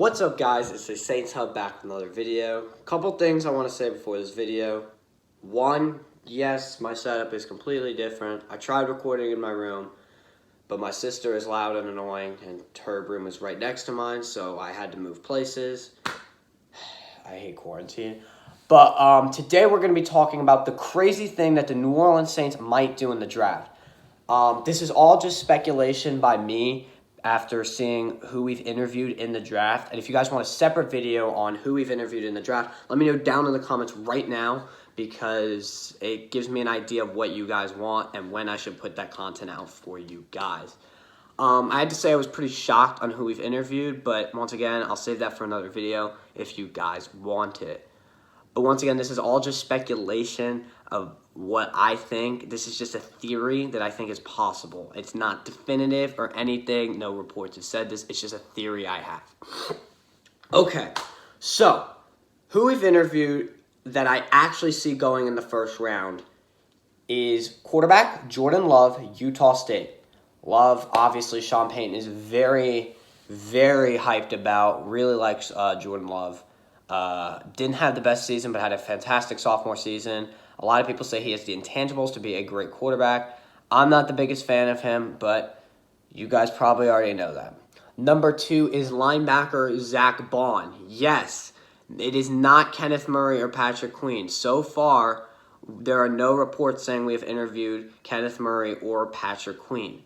What's up, guys? It's the Saints Hub back with another video. Couple things I want to say before this video. One, yes, my setup is completely different. I tried recording in my room, but my sister is loud and annoying, and her room is right next to mine, so I had to move places. I hate quarantine. But today we're going to be talking about the crazy thing that the New Orleans Saints might do in the draft. This is all just speculation by me after seeing who we've interviewed in the draft. And if you guys want a separate video on who we've interviewed in the draft, let me know down in the comments right now, because it gives me an idea of what you guys want and when I should put that content out for you guys. I had to say I was pretty shocked on who we've interviewed, but once again, I'll save that for another video if you guys want it. But once again, this is all just speculation of what I think. This is just a theory that I think is possible. It's not definitive or anything. No reports have said this. It's just a theory I have. Okay, so who we've interviewed that I actually see going in the first round is quarterback Jordan Love, Utah State. Love, obviously, Sean Payton is very, very hyped about. Really likes Jordan Love. Didn't have the best season, but had a fantastic sophomore season. A lot of people say he has the intangibles to be a great quarterback. I'm not the biggest fan of him, but you guys probably already know that. Number 2 is linebacker Zack Baun. Yes, it is not Kenneth Murray or Patrick Queen. So far, there are no reports saying we have interviewed Kenneth Murray or Patrick Queen.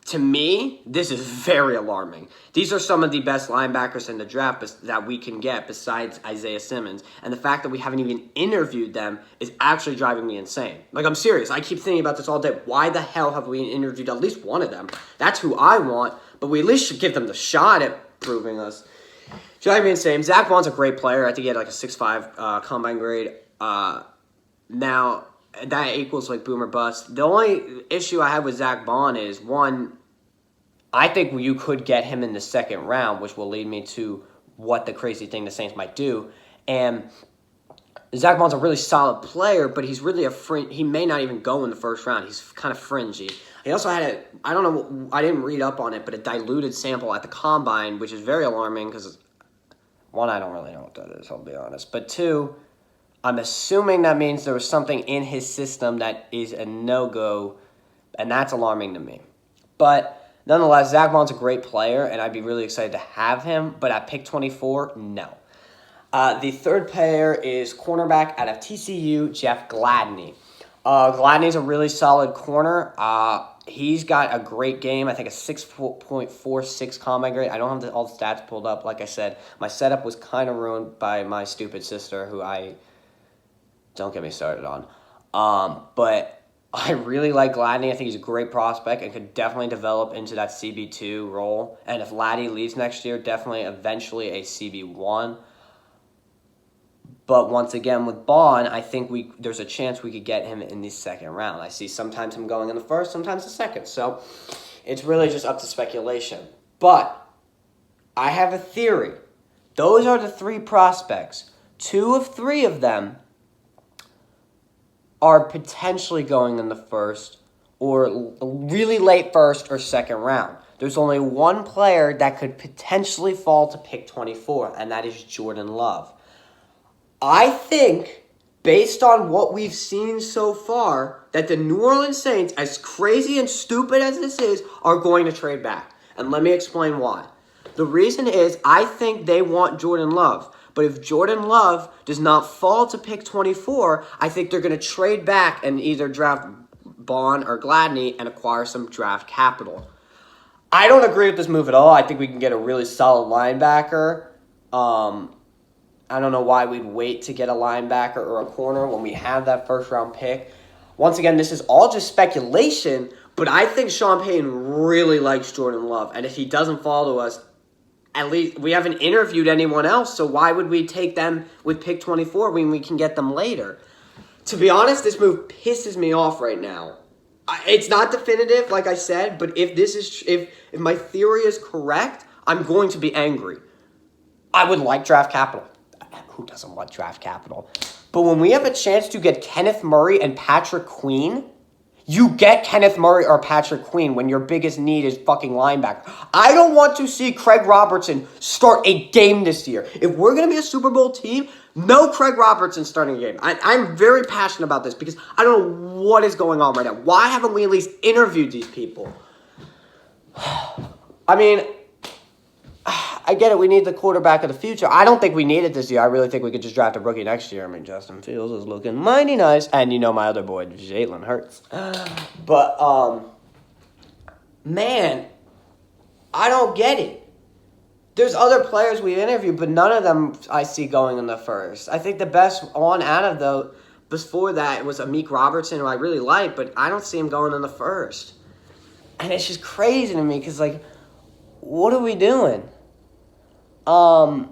To me, this is very alarming. These are some of the best linebackers in the draft that we can get besides Isaiah Simmons. And the fact that we haven't even interviewed them is actually driving me insane. Like, I'm serious. I keep thinking about this all day. Why the hell have we interviewed at least one of them? That's who I want, but we at least should give them the shot at proving us. Driving me insane. Zack Baun's a great player. I think he had like a 6.5 combine grade. Now, that equals like boom or bust. The only issue I have with Zack Baun is, one, I think you could get him in the second round, which will lead me to what the crazy thing the Saints might do. And Zack Baun's a really solid player, but he's really he may not even go in the first round. He's kind of fringy. He also had I don't know, I didn't read up on it, but a diluted sample at the combine, which is very alarming because, one, I don't really know what that is, I'll be honest. But two, I'm assuming that means there was something in his system that is a no-go, and that's alarming to me. But nonetheless, Zack Baun's a great player, and I'd be really excited to have him. But at pick 24, no. The third player is cornerback out of TCU, Jeff Gladney. Gladney's a really solid corner. He's got a great game. I think a 6.46 combine grade. I don't have all the stats pulled up. Like I said, my setup was kind of ruined by my stupid sister, who don't get me started on. But I really like Gladney. I think he's a great prospect and could definitely develop into that CB2 role. And if Laddie leaves next year, definitely eventually a CB1. But once again, with Baun, I think there's a chance we could get him in the second round. I see sometimes him going in the first, sometimes the second. So it's really just up to speculation. But I have a theory. Those are the 3 prospects. 2 of 3 of them are potentially going in the first or really late first or second round. There's only one player that could potentially fall to pick 24, and that is Jordan Love. I think, based on what we've seen so far, that the New Orleans Saints, as crazy and stupid as this is, are going to trade back. And let me explain why. The reason is, I think they want Jordan Love. But if Jordan Love does not fall to pick 24, I think they're going to trade back and either draft Baun or Gladney and acquire some draft capital. I don't agree with this move at all. I think we can get a really solid linebacker. I don't know why we'd wait to get a linebacker or a corner when we have that first-round pick. Once again, this is all just speculation, but I think Sean Payton really likes Jordan Love. And if he doesn't fall to us, at least we haven't interviewed anyone else, so why would we take them with pick 24 when we can get them later? To be honest, this move pisses me off right now. It's not definitive, like I said, but if my theory is correct, I'm going to be angry. I would like draft capital. Who doesn't want draft capital? But when we have a chance to get Kenneth Murray and Patrick Queen, You get Kenneth Murray or Patrick Queen when your biggest need is fucking linebacker. I don't want to see Craig Robertson start a game this year. If we're going to be a Super Bowl team, no Craig Robertson starting a game. I'm very passionate about this because I don't know what is going on right now. Why haven't we at least interviewed these people? I mean, I get it. We need the quarterback of the future. I don't think we need it this year. I really think we could just draft a rookie next year. I mean, Justin Fields is looking mighty nice. And you know my other boy, Jalen Hurts. But, man, I don't get it. There's other players we interviewed, but none of them I see going in the first. I think the best on out of though before that was Amik Robertson, who I really like, but I don't see him going in the first. And it's just crazy to me because, like, what are we doing? But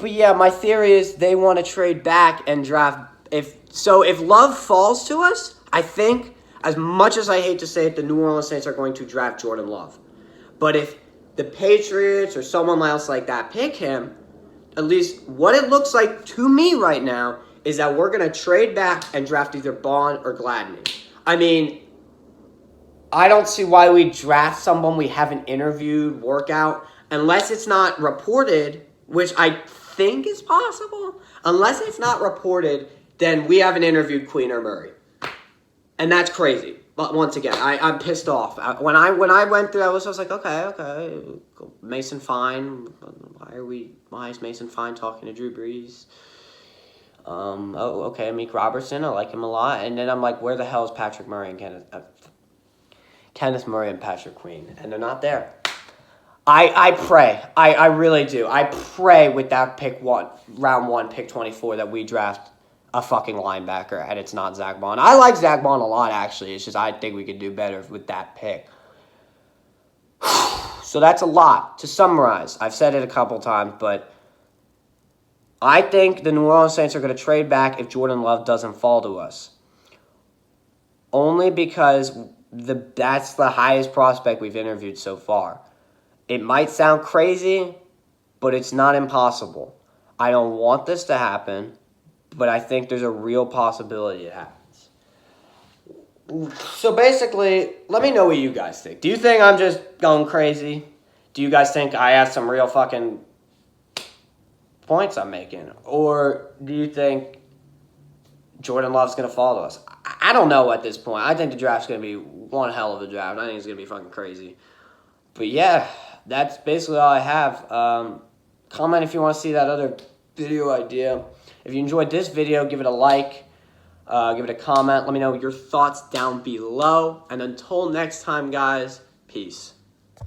yeah, my theory is they want to trade back and draft. If Love falls to us, I think, as much as I hate to say it, the New Orleans Saints are going to draft Jordan Love. But if the Patriots or someone else like that pick him, at least what it looks like to me right now is that we're going to trade back and draft either Bond or Gladney. I mean, I don't see why we draft someone we haven't interviewed, workout, unless it's not reported, which I think is possible. Unless it's not reported, then we haven't interviewed Queen or Murray. And that's crazy. But once again, I'm pissed off. When I went through that list, I was like, okay. Mason Fine. Why is Mason Fine talking to Drew Brees? Okay, Amik Robertson. I like him a lot. And then I'm like, where the hell is Patrick Murray and Kenneth Murray and Patrick Queen? And they're not there. I pray. I really do. I pray with that round 1, pick 24, that we draft a fucking linebacker and it's not Zach Bond. I like Zach Bond a lot, actually. It's just I think we could do better with that pick. So that's a lot. To summarize, I've said it a couple times, but I think the New Orleans Saints are going to trade back if Jordan Love doesn't fall to us. Only because that's the highest prospect we've interviewed so far. It might sound crazy, but it's not impossible. I don't want this to happen, but I think there's a real possibility it happens. So basically, let me know what you guys think. Do you think I'm just going crazy? Do you guys think I have some real fucking points I'm making? Or do you think Jordan Love's going to fall to us? I don't know at this point. I think the draft's going to be one hell of a draft. I think it's going to be fucking crazy. But yeah, that's basically all I have. Comment if you want to see that other video idea. If you enjoyed this video, give it a like. Give it a comment. Let me know your thoughts down below. And until next time, guys, peace.